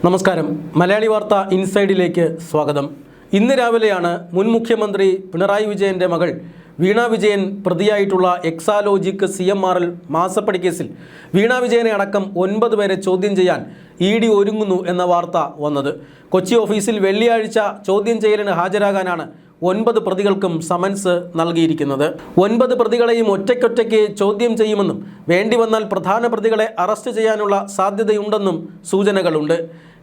നമസ്കാരം. മലയാളി വാർത്ത ഇൻസൈഡിലേക്ക് സ്വാഗതം. ഇന്ന് രാവിലെയാണ് മുൻ മുഖ്യമന്ത്രി പിണറായി വിജയൻ്റെ മകൾ വീണ വിജയൻ പ്രതിയായിട്ടുള്ള എക്സാലോജിക് CMRL മാസപ്പടി കേസിൽ വീണ വിജയനെ അടക്കം 9 പേരെ ചോദ്യം ചെയ്യാൻ ED ഒരുങ്ങുന്നു എന്ന വാർത്ത വന്നത്. കൊച്ചി ഓഫീസിൽ വെള്ളിയാഴ്ച ചോദ്യം ചെയ്യലിന് ഹാജരാകാനാണ് 9 പ്രതികൾക്കും സമൻസ് നൽകിയിരിക്കുന്നത്. 9 പ്രതികളെയും ഒറ്റയ്ക്കൊറ്റയ്ക്ക് ചോദ്യം ചെയ്യുമെന്നും വേണ്ടി വന്നാൽ പ്രധാന പ്രതികളെ അറസ്റ്റ് ചെയ്യാനുള്ള സാധ്യതയുണ്ടെന്നും സൂചനകളുണ്ട്.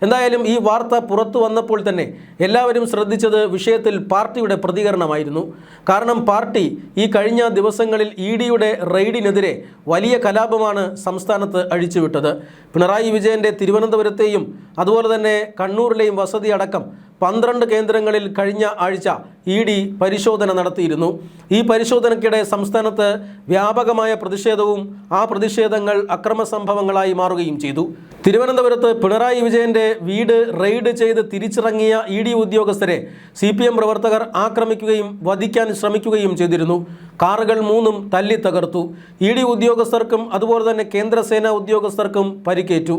എന്തായാലും ഈ വാർത്ത പുറത്തു വന്നപ്പോൾ തന്നെ എല്ലാവരും ശ്രദ്ധിച്ചത് വിഷയത്തിൽ പാർട്ടിയുടെ പ്രതികരണമായിരുന്നു. കാരണം പാർട്ടി ഈ കഴിഞ്ഞ ദിവസങ്ങളിൽ EDയുടെ റെയ്ഡിനെതിരെ വലിയ കലാപമാണ് സംസ്ഥാനത്ത് അഴിച്ചുവിട്ടത്. പിണറായി വിജയൻ്റെ തിരുവനന്തപുരത്തെയും അതുപോലെ തന്നെ കണ്ണൂരിലെയും വസതി അടക്കം 12 കേന്ദ്രങ്ങളിൽ കഴിഞ്ഞ ആഴ്ച ED പരിശോധന നടത്തിയിരുന്നു. ഈ പരിശോധനയ്ക്കിടെ സംസ്ഥാനത്ത് വ്യാപകമായ പ്രതിഷേധവും ആ പ്രതിഷേധങ്ങൾ അക്രമ സംഭവങ്ങളായി മാറുകയും ചെയ്തു. തിരുവനന്തപുരത്ത് പിണറായി വിജയൻ്റെ വീട് റെയ്ഡ് ചെയ്ത് തിരിച്ചിറങ്ങിയ ED ഉദ്യോഗസ്ഥരെ CPM പ്രവർത്തകർ ആക്രമിക്കുകയും വധിക്കാൻ ശ്രമിക്കുകയും ചെയ്തിരുന്നു. കാറുകൾ 3 തല്ലി തകർത്തു. ED ഉദ്യോഗസ്ഥർക്കും അതുപോലെ തന്നെ കേന്ദ്രസേനാ ഉദ്യോഗസ്ഥർക്കും പരിക്കേറ്റു.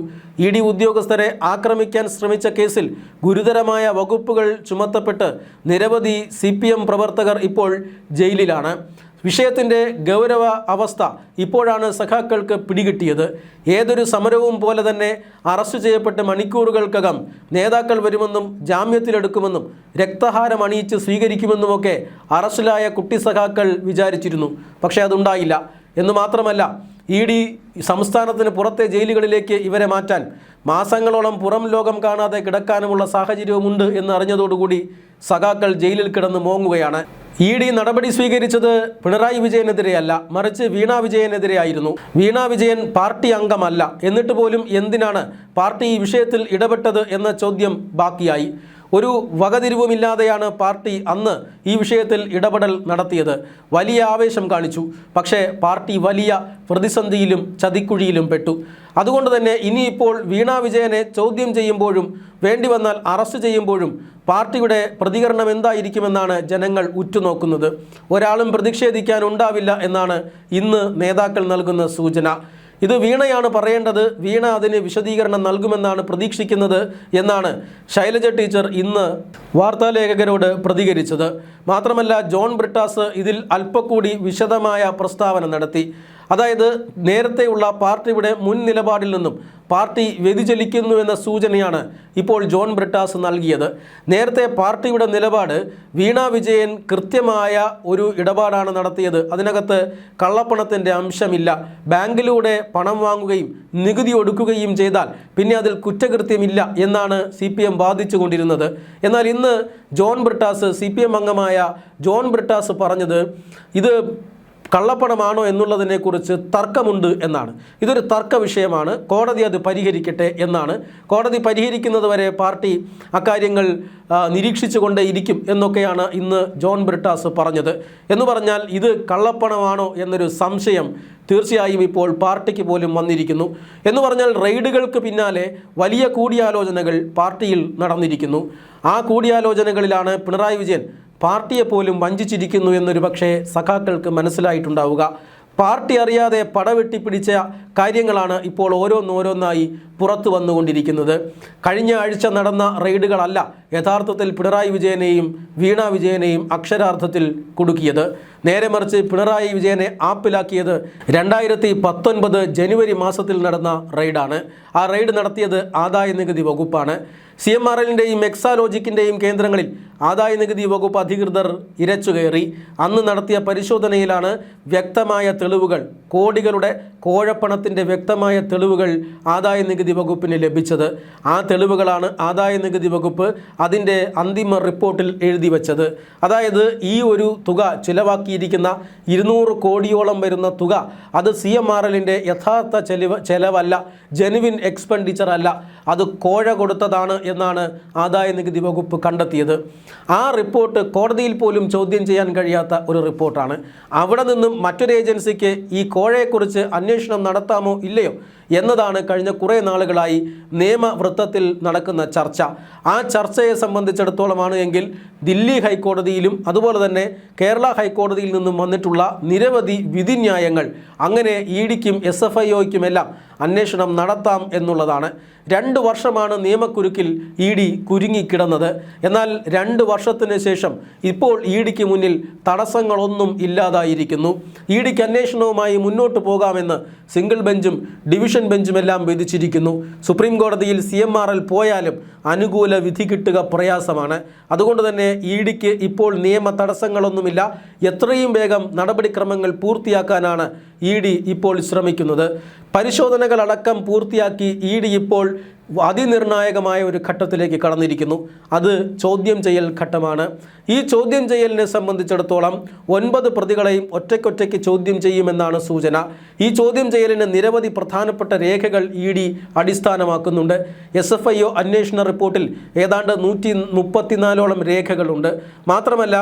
ED ഉദ്യോഗസ്ഥരെ ആക്രമിക്കാൻ ശ്രമിച്ച കേസിൽ ഗുരുതരമായ വകുപ്പുകൾ ചുമത്തപ്പെട്ട് നിരവധി CPM പ്രവർത്തകർ ഇപ്പോൾ ജയിലിലാണ്. വിഷയത്തിൻ്റെ ഗൗരവ അവസ്ഥ ഇപ്പോഴാണ് സഖാക്കൾക്ക് പിടികിട്ടിയത്. ഏതൊരു സമരവും പോലെ തന്നെ അറസ്റ്റ് ചെയ്യപ്പെട്ട് മണിക്കൂറുകൾക്കകം നേതാക്കൾ വരുമെന്നും ജാമ്യത്തിലെടുക്കുമെന്നും രക്തഹാരം അണിയിച്ച് സ്വീകരിക്കുമെന്നുമൊക്കെ അറസ്റ്റിലായ കുട്ടി സഖാക്കൾ വിചാരിച്ചിരുന്നു. പക്ഷേ അതുണ്ടായില്ല. എന്ന് മാത്രമല്ല, ED സംസ്ഥാനത്തിന് പുറത്തെ ജയിലുകളിലേക്ക് ഇവരെ മാറ്റാൻ മാസങ്ങളോളം പുറം ലോകം കാണാതെ കിടക്കാനുമുള്ള സാഹചര്യവുമുണ്ട് എന്ന് അറിഞ്ഞതോടുകൂടി സഖാക്കൾ ജയിലിൽ കിടന്ന് മോങ്ങുകയാണ്. ED നടപടി സ്വീകരിച്ചത് പിണറായി വിജയനെതിരെയല്ല, മറിച്ച് വീണ വിജയനെതിരെയായിരുന്നു. വീണ വിജയൻ പാർട്ടി അംഗമല്ല. എന്നിട്ട് പോലും എന്തിനാണ് പാർട്ടി ഈ വിഷയത്തിൽ ഇടപെട്ടത് എന്ന ചോദ്യം ബാക്കിയായി. ഒരു വകതിരിവുമില്ലാതെയാണ് പാർട്ടി അന്ന് ഈ വിഷയത്തിൽ ഇടപെടൽ നടത്തിയത്. വലിയ ആവേശം കാണിച്ചു. പക്ഷേ പാർട്ടി വലിയ പ്രതിസന്ധിയിലും ചതിക്കുഴിയിലും പെട്ടു. അതുകൊണ്ട് തന്നെ ഇനിയിപ്പോൾ വീണ വിജയനെ ചോദ്യം ചെയ്യുമ്പോഴും വേണ്ടി വന്നാൽ അറസ്റ്റ് ചെയ്യുമ്പോഴും പാർട്ടിയുടെ പ്രതികരണം എന്തായിരിക്കുമെന്നാണ് ജനങ്ങൾ ഉറ്റുനോക്കുന്നത്. ഒരാളും പ്രതിഷേധിക്കാനുണ്ടാവില്ല എന്നാണ് ഇന്ന് നേതാക്കൾ നൽകുന്ന സൂചന. ഇത് വീണയാണ് പറയേണ്ടത്, വീണ അതിന് വിശദീകരണം നൽകുമെന്നാണ് പ്രതീക്ഷിക്കുന്നത് എന്നാണ് ശൈലജ ടീച്ചർ ഇന്ന് വാർത്താലേഖകരോട് പ്രതികരിച്ചത്. മാത്രമല്ല, ജോൺ ബ്രിട്ടാസ് ഇതിൽ അല്പക്കൂടി വിശദമായ പ്രസ്താവന നടത്തി. അതായത് നേരത്തെയുള്ള പാർട്ടിയുടെ മുൻ നിലപാടിൽ നിന്നും പാർട്ടി വ്യതിചലിക്കുന്നു എന്ന സൂചനയാണ് ഇപ്പോൾ ജോൺ ബ്രിട്ടാസ് നൽകിയത്. നേരത്തെ പാർട്ടിയുടെ നിലപാട് വീണ വിജയൻ കൃത്യമായ ഒരു ഇടപാടാണ് നടത്തിയത്, അതിനകത്ത് കള്ളപ്പണത്തിൻ്റെ അംശമില്ല, ബാങ്കിലൂടെ പണം വാങ്ങുകയും നികുതി ഒടുക്കുകയും ചെയ്താൽ പിന്നെ അതിൽ കുറ്റകൃത്യമില്ല എന്നാണ് CPM വാദിച്ചു കൊണ്ടിരുന്നത്. എന്നാൽ ഇന്ന് ജോൺ ബ്രിട്ടാസ്, CPM അംഗമായ ജോൺ ബ്രിട്ടാസ് പറഞ്ഞത് ഇത് കള്ളപ്പണമാണോ എന്നുള്ളതിനെക്കുറിച്ച് തർക്കമുണ്ട് എന്നാണ്. ഇതൊരു തർക്ക വിഷയമാണ്, കോടതി അത് പരിഹരിക്കട്ടെ എന്നാണ്. കോടതി പരിഹരിക്കുന്നത് വരെ പാർട്ടി അക്കാര്യങ്ങൾ നിരീക്ഷിച്ചുകൊണ്ടേ ഇരിക്കും എന്നൊക്കെയാണ് ഇന്ന് ജോൺ ബ്രിട്ടാസ് പറഞ്ഞത്. എന്ന് പറഞ്ഞാൽ ഇത് കള്ളപ്പണമാണോ എന്നൊരു സംശയം തീർച്ചയായും ഇപ്പോൾ പാർട്ടിക്ക് പോലും വന്നിരിക്കുന്നു. എന്ന് പറഞ്ഞാൽ റെയ്ഡുകൾക്ക് പിന്നാലെ വലിയ കൂടിയാലോചനകൾ പാർട്ടിയിൽ നടന്നിരിക്കുന്നു. ആ കൂടിയാലോചനകളിലാണ് പിണറായി വിജയൻ പാർട്ടിയെ പോലും വഞ്ചിച്ചിരിക്കുന്നു എന്നൊരു പക്ഷേ സഖാക്കൾക്ക് മനസ്സിലായിട്ടുണ്ടാവുക. പാർട്ടി അറിയാതെ പടവെട്ടിപ്പിടിച്ച കാര്യങ്ങളാണ് ഇപ്പോൾ ഓരോന്നോരോന്നായി പുറത്തു വന്നുകൊണ്ടിരിക്കുന്നത്. കഴിഞ്ഞ ആഴ്ച നടന്ന റെയ്ഡുകളല്ല യഥാർത്ഥത്തിൽ പിണറായി വിജയനെയും വീണ വിജയനെയും അക്ഷരാർത്ഥത്തിൽ കുടുക്കിയത്. നേരെ മറിച്ച് പിണറായി വിജയനെ ആപ്പിലാക്കിയത് 2019 ജനുവരി മാസത്തിൽ നടന്ന റെയ്ഡാണ്. ആ റെയ്ഡ് നടത്തിയത് ആദായനികുതി വകുപ്പാണ്. CMRLൻ്റെയും എക്സാലോജിക്കിൻ്റെയും കേന്ദ്രങ്ങളിൽ ആദായനികുതി വകുപ്പ് അധികൃതർ ഇരച്ചുകയറി. അന്ന് നടത്തിയ പരിശോധനയിലാണ് വ്യക്തമായ തെളിവുകൾ, കോടികളുടെ കോഴപ്പണത്തിൻ്റെ വ്യക്തമായ തെളിവുകൾ ആദായനികുതി വകുപ്പിന് ലഭിച്ചത്. ആ തെളിവുകളാണ് ആദായനികുതി വകുപ്പ് അതിൻ്റെ അന്തിമ റിപ്പോർട്ടിൽ എഴുതി വച്ചത്. അതായത് ഈ ഒരു തുക ചിലവാക്കിയിരിക്കുന്ന 200 കോടിയോളം വരുന്ന തുക അത് CMRLൻ്റെ യഥാർത്ഥ ചെലവല്ല, ജെനുവിൻ എക്സ്പെൻഡിച്ചർ അല്ല, അത് കോഴ കൊടുത്തതാണ് എന്നാണ് ആദായനികുതി വകുപ്പ് കണ്ടെത്തിയത്. ആ റിപ്പോർട്ട് കോടതിയിൽ പോലും ചോദ്യം ചെയ്യാൻ കഴിയാത്ത ഒരു റിപ്പോർട്ടാണ്. അവിടെ നിന്നും മറ്റൊരു ഏജൻസിക്ക് ഈ കോഴയെക്കുറിച്ച് അന്വേഷണം നടത്താമോ ഇല്ലയോ എന്നതാണ് കഴിഞ്ഞ കുറേ നാളുകളായി നിയമവൃത്തത്തിൽ നടക്കുന്ന ചർച്ച. ആ ചർച്ചയെ സംബന്ധിച്ചിടത്തോളമാണ് എങ്കിൽ ദില്ലി ഹൈക്കോടതിയിലും അതുപോലെ തന്നെ കേരള ഹൈക്കോടതിയിൽ നിന്നും വന്നിട്ടുള്ള നിരവധി വിധിന്യായങ്ങൾ അങ്ങനെ EDക്കും SFIOയ്ക്കുമെല്ലാം അന്വേഷണം നടത്താം എന്നുള്ളതാണ്. 2 വർഷമാണ് നിയമക്കുരുക്കിൽ ED കുരുങ്ങിക്കിടന്നത്. എന്നാൽ 2 വർഷത്തിന് ശേഷം ഇപ്പോൾ EDക്ക് മുന്നിൽ തടസ്സങ്ങളൊന്നും ഇല്ലാതായിരിക്കുന്നു. EDക്ക് അന്വേഷണവുമായി മുന്നോട്ട് പോകാമെന്ന് സിംഗിൾ ബെഞ്ചും ഡിവിഷൻ ബെഞ്ചുമെല്ലാം വിധിച്ചിരിക്കുന്നു. സുപ്രീം കോടതിയിൽ CMRL പോയാലും അനുകൂല വിധി കിട്ടുക പ്രയാസമാണ്. അതുകൊണ്ട് തന്നെ EDക്ക് ഇപ്പോൾ നിയമ തടസ്സങ്ങളൊന്നുമില്ല. എത്രയും വേഗം നടപടിക്രമങ്ങൾ പൂർത്തിയാക്കാനാണ് ED ഇപ്പോൾ ശ്രമിക്കുന്നത്. പരിശോധനകളടക്കം പൂർത്തിയാക്കി ED ഇപ്പോൾ അതിനിർണായകമായ ഒരു ഘട്ടത്തിലേക്ക് കടന്നിരിക്കുന്നു. അത് ചോദ്യം ചെയ്യൽ ഘട്ടമാണ്. ഈ ചോദ്യം ചെയ്യലിനെ സംബന്ധിച്ചിടത്തോളം 9 പ്രതികളെയും ഒറ്റയ്ക്കൊറ്റയ്ക്ക് ചോദ്യം ചെയ്യുമെന്നാണ് സൂചന. ഈ ചോദ്യം ചെയ്യലിന് നിരവധി പ്രധാനപ്പെട്ട രേഖകൾ ED അടിസ്ഥാനമാക്കുന്നുണ്ട്. SFIO അന്വേഷണ റിപ്പോർട്ടിൽ ഏതാണ്ട് 134ഓളം രേഖകളുണ്ട്. മാത്രമല്ല,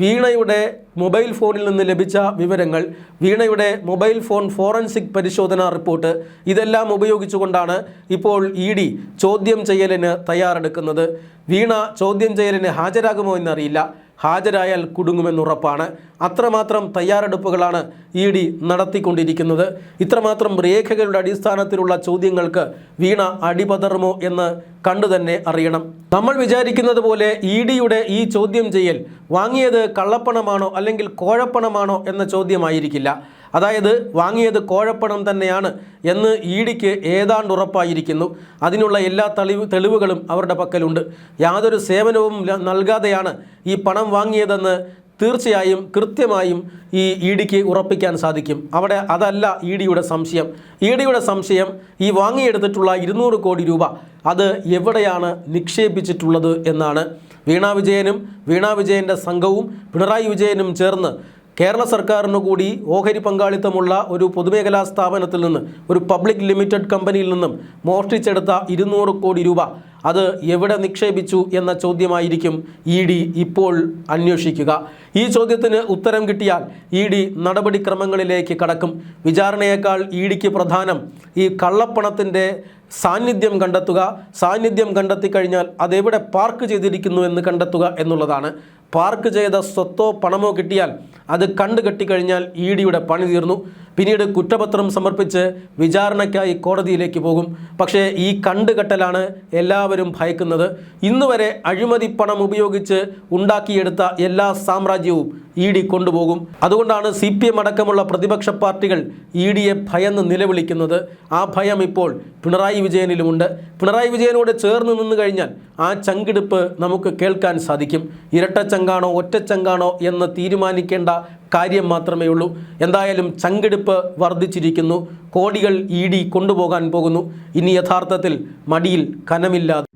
വീണയുടെ മൊബൈൽ ഫോണിൽ നിന്ന് ലഭിച്ച വിവരങ്ങൾ, വീണയുടെ മൊബൈൽ ഫോൺ ഫോറൻസിക് പരിശോധനാ റിപ്പോർട്ട്, ഇതെല്ലാം ഉപയോഗിച്ചുകൊണ്ടാണ് ഇപ്പോൾ ED ചോദ്യം ചെയ്യലിന് തയ്യാറെടുക്കുന്നത്. വീണ ചോദ്യം ചെയ്യലിന് ഹാജരാകുമോ എന്നറിയില്ല. ഹാജരായാൽ കുടുങ്ങുമെന്നുറപ്പാണ്. അത്രമാത്രം തയ്യാറെടുപ്പുകളാണ് ED നടത്തിക്കൊണ്ടിരിക്കുന്നത്. ഇത്രമാത്രം രേഖകളുടെ അടിസ്ഥാനത്തിലുള്ള ചോദ്യങ്ങൾക്ക് വീണ അടിപതറുമോ എന്ന് കണ്ടു തന്നെ അറിയണം. നമ്മൾ വിചാരിക്കുന്നത് പോലെ EDയുടെ ഈ ചോദ്യം ചെയ്യൽ വാങ്ങിയത് കള്ളപ്പണമാണോ അല്ലെങ്കിൽ കോഴപ്പണമാണോ എന്ന ചോദ്യമായിരിക്കില്ല. അതായത് വാങ്ങിയത് കോഴപ്പണം തന്നെയാണ് എന്ന് EDക്ക് ഏതാണ്ട് ഉറപ്പായിരിക്കുന്നു. അതിനുള്ള എല്ലാ തെളിവുകളും അവരുടെ പക്കലുണ്ട്. യാതൊരു സേവനവും നൽകാതെയാണ് ഈ പണം വാങ്ങിയതെന്ന് തീർച്ചയായും കൃത്യമായും ഈ EDക്ക് ഉറപ്പിക്കാൻ സാധിക്കും. അവിടെ അതല്ല EDയുടെ സംശയം. EDയുടെ സംശയം ഈ വാങ്ങിയെടുത്തിട്ടുള്ള 200 കോടി രൂപ അത് എവിടെയാണ് നിക്ഷേപിച്ചിട്ടുള്ളത് എന്നാണ്. വീണ വിജയൻ്റെ സംഘവും പിണറായി വിജയനും ചേർന്ന് കേരള സർക്കാരിനു കൂടി ഓഹരി പങ്കാളിത്തമുള്ള ഒരു പൊതുമേഖലാ സ്ഥാപനത്തിൽ നിന്ന്, ഒരു പബ്ലിക് ലിമിറ്റഡ് കമ്പനിയിൽ നിന്നും മോഷ്ടിച്ചെടുത്ത 200 കോടി രൂപ അത് എവിടെ നിക്ഷേപിച്ചു എന്ന ചോദ്യമായിരിക്കും ED ഇപ്പോൾ അന്വേഷിക്കുക. ഈ ചോദ്യത്തിന് ഉത്തരം കിട്ടിയാൽ ED നടപടിക്രമങ്ങളിലേക്ക് കടക്കും. വിചാരണയേക്കാൾ EDക്ക് പ്രധാനം ഈ കള്ളപ്പണത്തിൻ്റെ സാന്നിധ്യം കണ്ടെത്തുക. സാന്നിധ്യം കണ്ടെത്തിക്കഴിഞ്ഞാൽ അതെവിടെ പാർക്ക് ചെയ്തിരിക്കുന്നു എന്ന് കണ്ടെത്തുക എന്നുള്ളതാണ്. പാർക്ക് ചെയ്ത സ്വത്തോ പണമോ കിട്ടിയാൽ അത് കണ്ടുകെട്ടിക്കഴിഞ്ഞാൽ EDയുടെ പണി തീർന്നു. പിന്നീട് കുറ്റപത്രം സമർപ്പിച്ച് വിചാരണയ്ക്കായി കോടതിയിലേക്ക് പോകും. പക്ഷേ ഈ കണ്ടുകെട്ടലാണ് എല്ലാവരും ഭയക്കുന്നത്. ഇന്നുവരെ അഴിമതി പണം ഉപയോഗിച്ച് ഉണ്ടാക്കിയെടുത്ത എല്ലാ സാമ്രാജ്യവും ED കൊണ്ടുപോകും. അതുകൊണ്ടാണ് CPM അടക്കമുള്ള പ്രതിപക്ഷ പാർട്ടികൾ EDയെ ഭയന്ന് നിലവിളിക്കുന്നത്. ആ ഭയം ഇപ്പോൾ പിണറായി വിജയനിലുമുണ്ട്. പിണറായി വിജയനോട് ചേർന്ന് നിന്ന് കഴിഞ്ഞാൽ ആ ചങ്കിടിപ്പ് നമുക്ക് കേൾക്കാൻ സാധിക്കും. ഇരട്ടച്ചങ്കാണോ ഒറ്റച്ചങ്കാണോ എന്ന് തീരുമാനിക്കേണ്ട കാര്യം മാത്രമേ ഉള്ളൂ. എന്തായാലും ചങ്കിടിപ്പ് വർദ്ധിച്ചിരിക്കുന്നു. കോടികൾ ED കൊണ്ടുപോകാൻ പോകുന്നു. ഇനി യഥാർത്ഥത്തിൽ മടിയിൽ കനമില്ലാതെ